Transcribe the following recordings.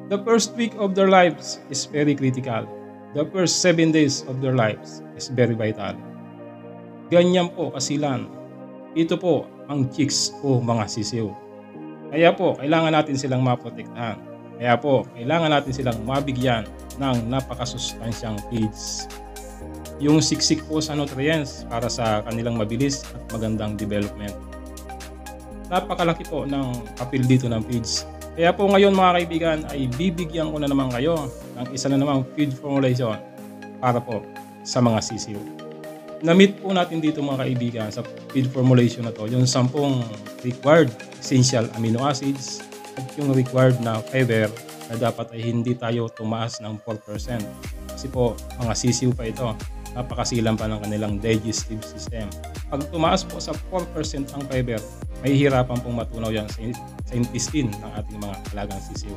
The first week of their lives is very critical. The first 7 days of their lives is very vital. Ganyan po kasilan. Ito po ang chicks o mga sisiw. Kaya po, kailangan natin silang maprotektahan. Kaya po, kailangan natin silang mabigyan ng napakasustansyang feeds. Yung siksik po sa nutrients para sa kanilang mabilis at magandang development. Napakalaki po ng papel dito ng feeds. Kaya po ngayon mga kaibigan ay bibigyan ko na naman kayo ng isa na namang feed formulation para po sa mga sisiw. Na-meet po natin dito mga kaibigan sa feed formulation na to yung 10 required essential amino acids at yung required na fiber na dapat ay hindi tayo tumaas ng 4%. Kasi po mga sisiw pa ito, napakasilan pa ng kanilang digestive system. Pag tumaas po sa 4% ang fiber, mahihirapan pong matunaw yan sa intestine ng ating mga alagang sisiw.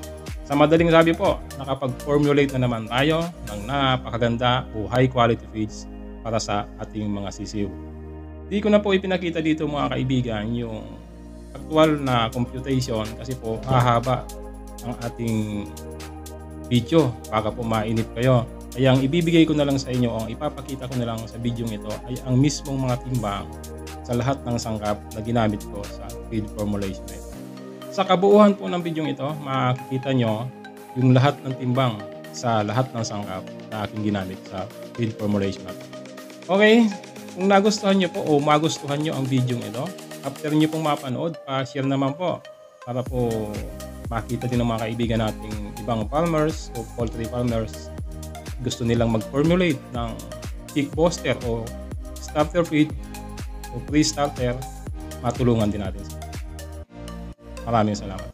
Sa madaling sabi po, nakapag-formulate na naman tayo ng napakaganda o high quality feeds para sa ating mga sisiw. Di ko na po ipinakita dito mga kaibigan yung actual na computation kasi po hahaba ang ating video baka po mainip kayo. Kaya ang ibibigay ko na lang sa inyo, ang ipapakita ko na lang sa video ito ay ang mismong mga timbang sa lahat ng sangkap na ginamit ko sa feed formulation ito. Sa kabuuan po ng video ito, makikita nyo yung lahat ng timbang sa lahat ng sangkap na aking ginamit sa feed formulation ito. Okay, kung nagustuhan nyo po o magustuhan nyo ang video ito, after nyo pong mapanood, pa-share naman po para po makita din ng mga kaibigan nating ibang farmers o poultry farmers gusto nilang mag-formulate ng chick booster o starter feed o pre-starter, matulungan din natin sila. Maraming salamat.